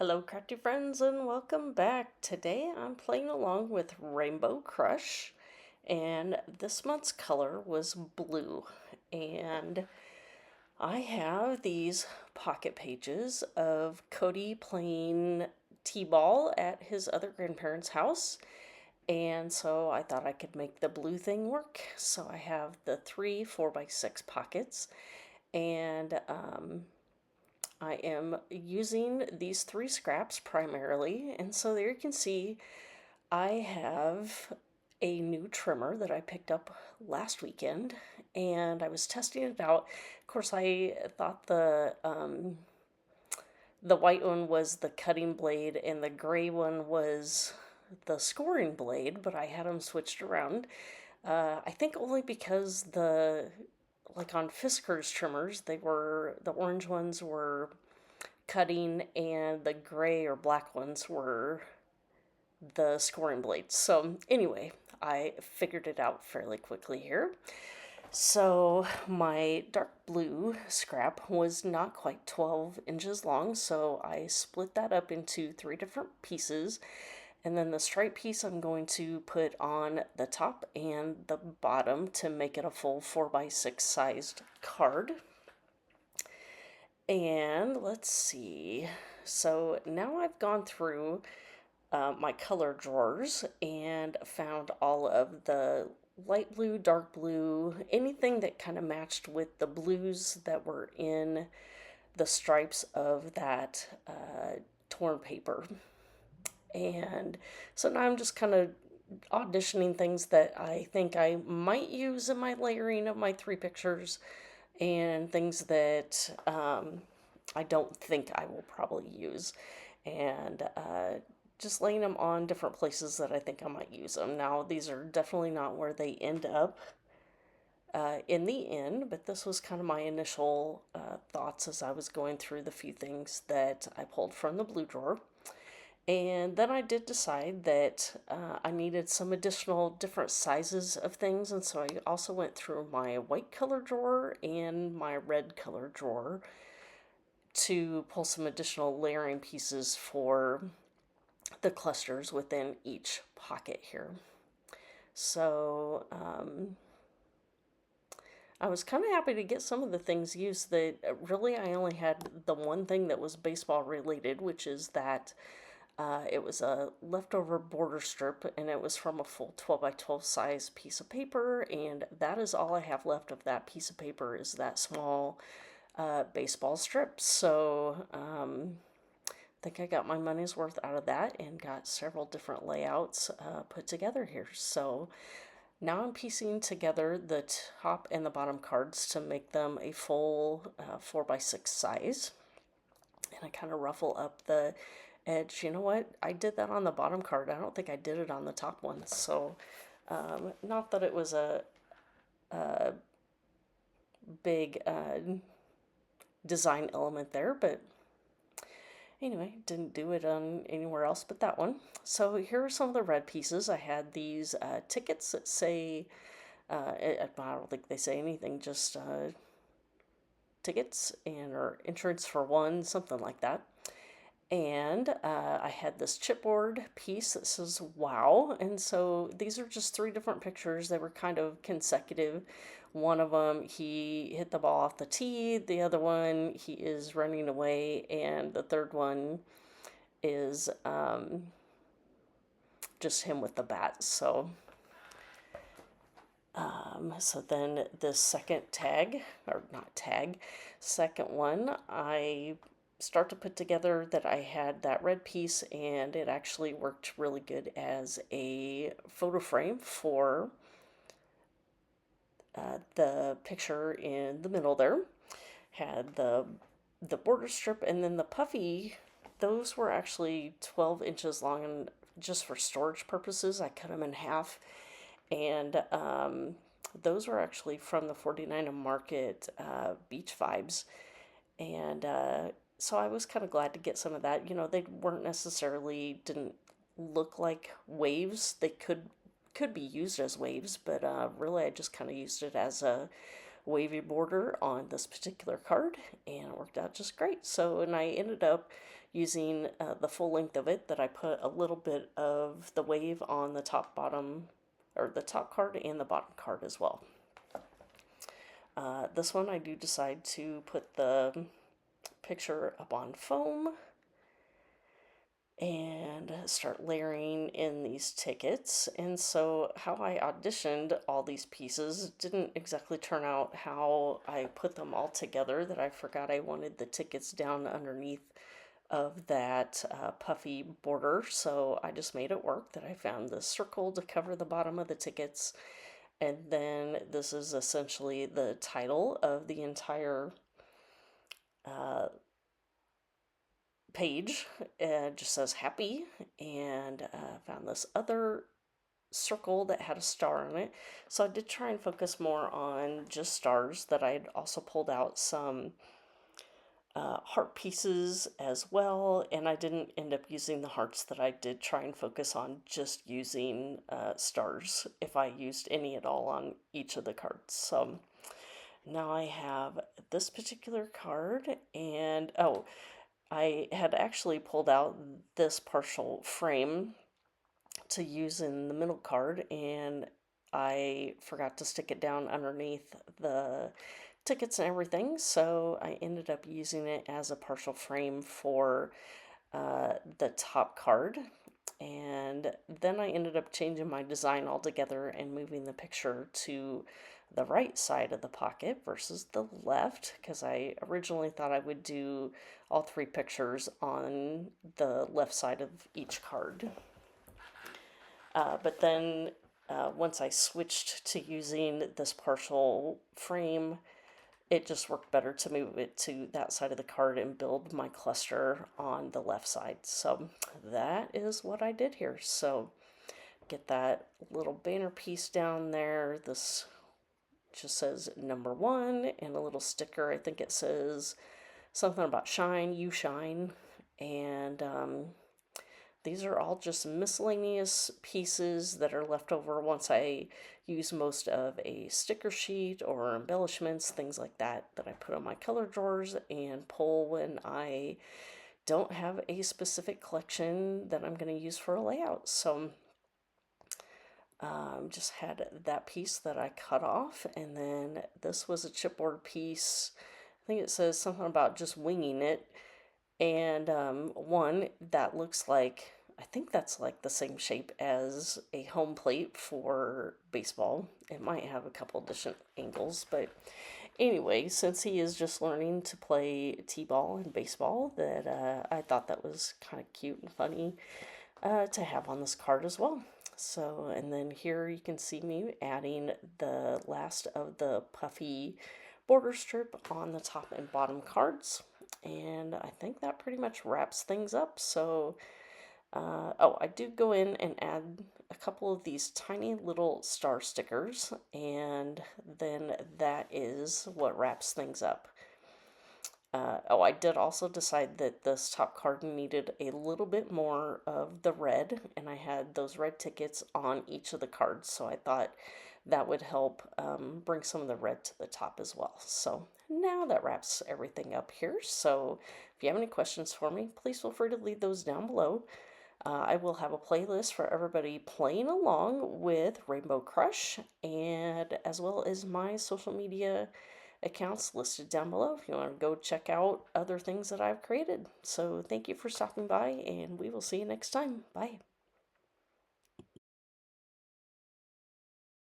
Hello, crafty friends, and welcome back. Today I'm playing along with Rainbow Crush, and this month's color was blue. And I have these pocket pages of Cody playing t-ball at his other grandparents' house. And so I thought I could make the blue thing work. So I have the three 4x6 pockets, and I am using these three scraps primarily, and so there you can see I have a new trimmer that I picked up last weekend, and I was testing it out. Of course, I thought the white one was the cutting blade and the gray one was the scoring blade, but I had them switched around. I think only because like on Fisker's trimmers, the orange ones were cutting and the gray or black ones were the scoring blades. So anyway, I figured it out fairly quickly here. So my dark blue scrap was not quite 12 inches long, so I split that up into three different pieces. And then the stripe piece I'm going to put on the top and the bottom to make it a full 4x6 sized card. And let's see. So now I've gone through my color drawers and found all of the light blue, dark blue, anything that kind of matched with the blues that were in the stripes of that torn paper. And so now I'm just kind of auditioning things that I think I might use in my layering of my three pictures and things that I don't think I will probably use. And just laying them on different places that I think I might use them. Now, these are definitely not where they end up in the end, but this was kind of my initial thoughts as I was going through the few things that I pulled from the blue drawer. And then I did decide that I needed some additional different sizes of things, and so I also went through my white color drawer and my red color drawer to pull some additional layering pieces for the clusters within each pocket here. So I was kind of happy to get some of the things used that really I only had the one thing that was baseball related, which is that it was a leftover border strip and it was from a full 12 by 12 size piece of paper, and that is all I have left of that piece of paper is that small baseball strip. So I think I got my money's worth out of that and got several different layouts put together here. So now I'm piecing together the top and the bottom cards to make them a full 4x6 size. And I kind of ruffle up the edge. You know what? I did that on the bottom card. I don't think I did it on the top one. So not that it was a big design element there, but anyway, didn't do it on anywhere else but that one. So here are some of the red pieces. I had these tickets that say, I don't think they say anything, just tickets and or insurance for one, something like that. And I had this chipboard piece that says wow. And so these are just three different pictures. They were kind of consecutive. One of them, he hit the ball off the tee. The other one, he is running away. And the third one is just him with the bat. So then the second tag, or not tag, second one, I start to put together that I had that red piece, and it actually worked really good as a photo frame for the picture in the middle there. Had the border strip, and then the puffy, those were actually 12 inches long, and just for storage purposes I cut them in half. And those were actually from the 49 Market Beach Vibes. And so I was kind of glad to get some of that. You know, they weren't necessarily, didn't look like waves. They could be used as waves, but really I just kind of used it as a wavy border on this particular card, and it worked out just great. So, and I ended up using the full length of it, that I put a little bit of the wave on the top bottom, or the top card and the bottom card as well. This one I do decide to put the picture up on foam and start layering in these tickets. And so how I auditioned all these pieces didn't exactly turn out how I put them all together, that I forgot I wanted the tickets down underneath of that puffy border. So I just made it work, that I found the circle to cover the bottom of the tickets. And then this is essentially the title of the entire uh, page. It just says happy, and found this other circle that had a star on it. So I did try and focus more on just stars, that I'd also pulled out some heart pieces as well, and I didn't end up using the hearts, that I did try and focus on just using stars, if I used any at all on each of the cards. So now I have this particular card, and oh, I had actually pulled out this partial frame to use in the middle card, and I forgot to stick it down underneath the tickets and everything, so I ended up using it as a partial frame for the top card. And then I ended up changing my design altogether and moving the picture to the right side of the pocket versus the left, because I originally thought I would do all three pictures on the left side of each card. But then once I switched to using this partial frame, it just worked better to move it to that side of the card and build my cluster on the left side. So that is what I did here. So get that little banner piece down there. This just says number 1, and a little sticker. I think it says something about shine, you shine. And these are all just miscellaneous pieces that are left over once I use most of a sticker sheet or embellishments, things like that, that I put on my color drawers and pull when I don't have a specific collection that I'm going to use for a layout. So just had that piece that I cut off, and then this was a chipboard piece. I think it says something about just winging it. And one that looks like, I think that's like the same shape as a home plate for baseball. It might have a couple different angles, but anyway, since he is just learning to play t-ball and baseball, that I thought that was kind of cute and funny to have on this card as well. So, and then here you can see me adding the last of the puffy border strip on the top and bottom cards. And I think that pretty much wraps things up. So, oh, I do go in and add a couple of these tiny little star stickers, and then that is what wraps things up. Oh, I did also decide that this top card needed a little bit more of the red, and I had those red tickets on each of the cards, so I thought that would help bring some of the red to the top as well. So now that wraps everything up here. So if you have any questions for me, please feel free to leave those down below. I will have a playlist for everybody playing along with Rainbow Crush, and as well as my social media accounts listed down below if you want to go check out other things that I've created. So thank you for stopping by, and we will see you next time. Bye.